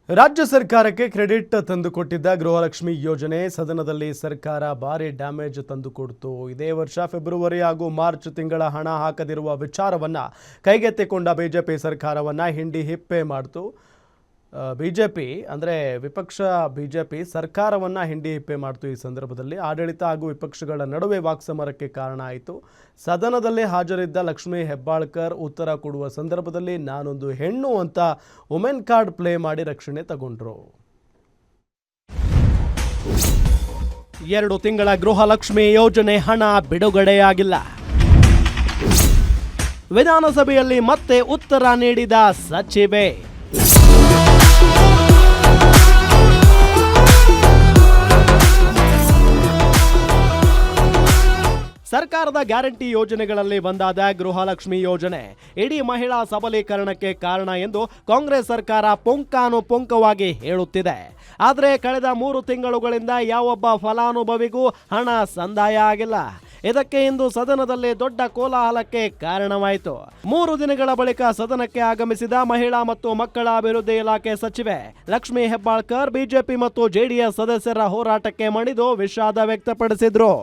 ರಾಜ್ಯ ಸರ್ಕಾರಕ್ಕೆ ಕ್ರೆಡಿಟ್ ತಂದುಕೊಟ್ಟಿದ್ದ ಗೃಹಲಕ್ಷ್ಮಿ ಯೋಜನೆ ಸದನದಲ್ಲಿ ಸರ್ಕಾರ ಭಾರಿ ಡ್ಯಾಮೇಜ್ ತಂದುಕೊಡ್ತು. ಇದೇ ವರ್ಷ ಫೆಬ್ರವರಿ ಹಾಗೂ ಮಾರ್ಚ್ ತಿಂಗಳ ಹಣ ಹಾಕದಿರುವ ವಿಚಾರವನ್ನು ಕೈಗೆತ್ತಿಕೊಂಡ ಬಿಜೆಪಿ ಸರ್ಕಾರವನ್ನು ಹಿಂಡಿ ಹಿಪ್ಪೆ ಮಾಡಿತು. ಬಿಜೆಪಿ ಅಂದರೆ ವಿಪಕ್ಷ ಬಿಜೆಪಿ ಸರ್ಕಾರವನ್ನು ಹಿಂಡಿ ಹಿಪ್ಪೆ ಮಾಡಿತು. ಈ ಸಂದರ್ಭದಲ್ಲಿ ಆಡಳಿತ ಹಾಗೂ ವಿಪಕ್ಷಗಳ ನಡುವೆ ವಾಕ್ಸಮರಕ್ಕೆ ಕಾರಣ ಆಯಿತು. ಸದನದಲ್ಲಿ ಹಾಜರಿದ್ದ ಲಕ್ಷ್ಮೀ ಹೆಬ್ಬಾಳ್ಕರ್ ಉತ್ತರ ಕೊಡುವ ಸಂದರ್ಭದಲ್ಲಿ ನಾನೊಂದು ಹೆಣ್ಣು ಅಂತ ವುಮೆನ್ ಕಾರ್ಡ್ ಪ್ಲೇ ಮಾಡಿ ರಕ್ಷಣೆ ತಗೊಂಡ್ರು. 2 ತಿಂಗಳ ಗೃಹಲಕ್ಷ್ಮಿ ಯೋಜನೆ ಹಣ ಬಿಡುಗಡೆಯಾಗಿಲ್ಲ. ವಿಧಾನಸಭೆಯಲ್ಲಿ ಮತ್ತೆ ಉತ್ತರ ನೀಡಿದ ಸಚಿವೆ. ಸರ್ಕಾರದ ಗ್ಯಾರಂಟಿ ಯೋಜನೆಗಳಲ್ಲಿ ಒಂದಾದ ಗೃಹಲಕ್ಷ್ಮಿ ಯೋಜನೆ ಇಡೀ ಮಹಿಳಾ ಸಬಲೀಕರಣಕ್ಕೆ ಕಾರಣ ಎಂದು ಕಾಂಗ್ರೆಸ್ ಸರ್ಕಾರ ಪುಂಖಾನುಪುಂಖವಾಗಿ ಹೇಳುತ್ತಿದೆ. ಆದರೆ ಕಳೆದ 3 ತಿಂಗಳುಗಳಿಂದ ಯಾವೊಬ್ಬ ಫಲಾನುಭವಿಗೂ ಹಣ ಸಂದಾಯ ಆಗಿಲ್ಲ. ಇದಕ್ಕೆ ಇಂದು ಸದನದಲ್ಲಿ ದೊಡ್ಡ ಕೋಲಾಹಲಕ್ಕೆ ಕಾರಣವಾಯಿತು. 3 ದಿನಗಳ ಬಳಿಕ ಸದನಕ್ಕೆ ಆಗಮಿಸಿದ ಮಹಿಳಾ ಮತ್ತು ಮಕ್ಕಳ ಅಭಿವೃದ್ಧಿ ಇಲಾಖೆ ಸಚಿವೆ ಲಕ್ಷ್ಮೀ ಹೆಬ್ಬಾಳ್ಕರ್ ಬಿಜೆಪಿ ಮತ್ತು ಜೆಡಿಎಸ್ ಸದಸ್ಯರ ಹೋರಾಟಕ್ಕೆ ಮಣಿದು ವಿಷಾದ ವ್ಯಕ್ತಪಡಿಸಿದ್ರು.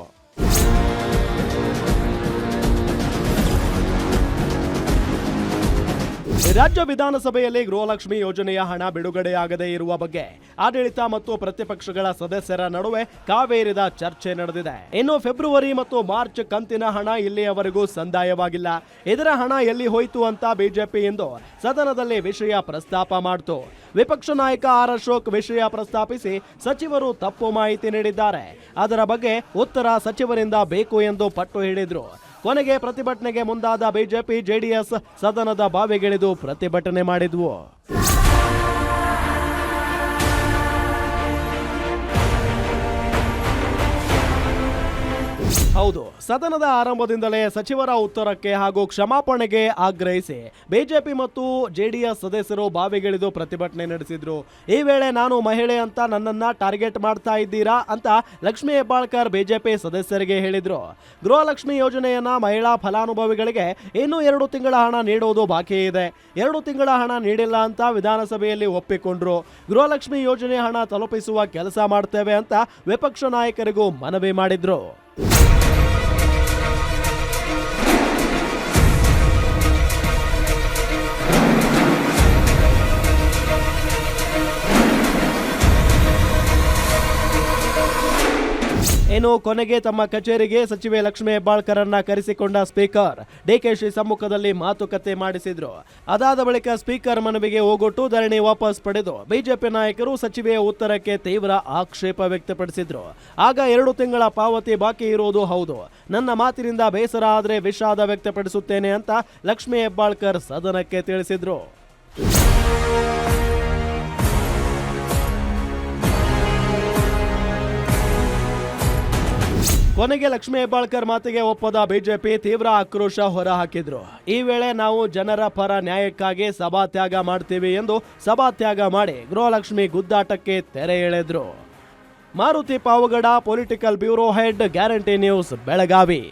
ರಾಜ್ಯ ವಿಧಾನಸಭೆಯಲ್ಲಿ ಗೃಹಲಕ್ಷ್ಮಿ ಯೋಜನೆಯ ಹಣ ಬಿಡುಗಡೆಯಾಗದೇ ಇರುವ ಬಗ್ಗೆ ಆಡಳಿತ ಮತ್ತು ಪ್ರತಿಪಕ್ಷಗಳ ಸದಸ್ಯರ ನಡುವೆ ಕಾವೇರಿದ ಚರ್ಚೆ ನಡೆದಿದೆ. ಇನ್ನು ಫೆಬ್ರವರಿ ಮತ್ತು ಮಾರ್ಚ್ ಕಂತಿನ ಹಣ ಇಲ್ಲಿಯವರೆಗೂ ಸಂದಾಯವಾಗಿಲ್ಲ. ಇದರ ಹಣ ಎಲ್ಲಿ ಹೋಯಿತು ಅಂತ ಬಿಜೆಪಿ ಇಂದು ಸದನದಲ್ಲಿ ವಿಷಯ ಪ್ರಸ್ತಾಪ ಮಾಡಿತು. ವಿಪಕ್ಷ ನಾಯಕ ಆರ್ ಅಶೋಕ್ ವಿಷಯ ಪ್ರಸ್ತಾಪಿಸಿ ಸಚಿವರು ತಪ್ಪು ಮಾಹಿತಿ ನೀಡಿದ್ದಾರೆ, ಅದರ ಬಗ್ಗೆ ಉತ್ತರ ಸಚಿವರಿಂದ ಬೇಕು ಎಂದು ಪಟ್ಟು ಹಿಡಿದ್ರು. ಕೊನೆಗೆ ಪ್ರತಿಭಟನೆಗೆ ಮುಂದಾದ ಬಿಜೆಪಿ ಜೆಡಿಎಸ್ ಸದನದ ಬಾವಿಗಿಳಿದು ಪ್ರತಿಭಟನೆ ಮಾಡಿದ್ವು. ಹೌದು, ಸದನದ ಆರಂಭದಿಂದಲೇ ಸಚಿವರ ಉತ್ತರಕ್ಕೆ ಹಾಗೂ ಕ್ಷಮಾಪಣೆಗೆ ಆಗ್ರಹಿಸಿ ಬಿಜೆಪಿ ಮತ್ತು ಜೆಡಿಎಸ್ ಸದಸ್ಯರು ಬಾವಿಗಿಳಿದು ಪ್ರತಿಭಟನೆ ನಡೆಸಿದ್ರು. ಈ ವೇಳೆ ನಾನು ಮಹಿಳೆ ಅಂತ ನನ್ನನ್ನ ಟಾರ್ಗೆಟ್ ಮಾಡ್ತಾ ಇದ್ದೀರಾ ಅಂತ ಲಕ್ಷ್ಮೀ ಹೆಬ್ಬಾಳ್ಕರ್ ಬಿಜೆಪಿ ಸದಸ್ಯರಿಗೆ ಹೇಳಿದ್ರು. ಗೃಹಲಕ್ಷ್ಮಿ ಯೋಜನೆಯನ್ನ ಮಹಿಳಾ ಫಲಾನುಭವಿಗಳಿಗೆ ಇನ್ನೂ 2 ತಿಂಗಳ ಹಣ ನೀಡುವುದು ಬಾಕಿ ಇದೆ. 2 ತಿಂಗಳ ಹಣ ನೀಡಿಲ್ಲ ಅಂತ ವಿಧಾನಸಭೆಯಲ್ಲಿ ಒಪ್ಪಿಕೊಂಡ್ರು. ಗೃಹಲಕ್ಷ್ಮಿ ಯೋಜನೆ ಹಣ ತಲುಪಿಸುವ ಕೆಲಸ ಮಾಡ್ತೇವೆ ಅಂತ ವಿಪಕ್ಷ ನಾಯಕರಿಗೂ ಮನವಿ ಮಾಡಿದ್ರು. ಇನ್ನು ಕೊನೆಗೆ ತಮ್ಮ ಕಚೇರಿಗೆ ಸಚಿವೆ ಲಕ್ಷ್ಮೀ ಹೆಬ್ಬಾಳ್ಕರನ್ನ ಕರೆಸಿಕೊಂಡ ಸ್ಪೀಕರ್ ಡಿಕೆಶಿ ಸಮ್ಮುಖದಲ್ಲಿ ಮಾತುಕತೆ ಮಾಡಿಸಿದ್ರು. ಅದಾದ ಬಳಿಕ ಸ್ಪೀಕರ್ ಮನವಿಗೆ ಓಗೊಟ್ಟು ಧರಣಿ ವಾಪಸ್ ಪಡೆದು ಬಿಜೆಪಿ ನಾಯಕರು ಸಚಿವೆಯ ಉತ್ತರಕ್ಕೆ ತೀವ್ರ ಆಕ್ಷೇಪ ವ್ಯಕ್ತಪಡಿಸಿದ್ರು. ಆಗ 2 ತಿಂಗಳ ಪಾವತಿ ಬಾಕಿ ಇರುವುದು ಹೌದು, ನನ್ನ ಮಾತಿನಿಂದ ಬೇಸರ ಆದರೆ ವಿಷಾದ ವ್ಯಕ್ತಪಡಿಸುತ್ತೇನೆ ಅಂತ ಲಕ್ಷ್ಮೀ ಹೆಬ್ಬಾಳ್ಕರ್ ಸದನಕ್ಕೆ ತಿಳಿಸಿದ್ರು. ಕೊನೆಗೆ ಲಕ್ಷ್ಮೀ ಹೆಬ್ಬಾಳ್ಕರ್ ಮಾತಿಗೆ ಒಪ್ಪದ ಬಿಜೆಪಿ ತೀವ್ರ ಆಕ್ರೋಶ ಹೊರಹಾಕಿದ್ರು. ಈ ವೇಳೆ ನಾವು ಜನರ ಪರ ನ್ಯಾಯಕ್ಕಾಗಿ ಸಭಾತ್ಯಾಗ ಮಾಡ್ತೀವಿ ಎಂದು ಸಭಾತ್ಯಾಗ ಮಾಡಿ ಗೃಹಲಕ್ಷ್ಮಿ ಗುದ್ದಾಟಕ್ಕೆ ತೆರೆ ಎಳೆದ್ರು. Maruti Pavagada, political bureau head, guarantee news, Belagavi.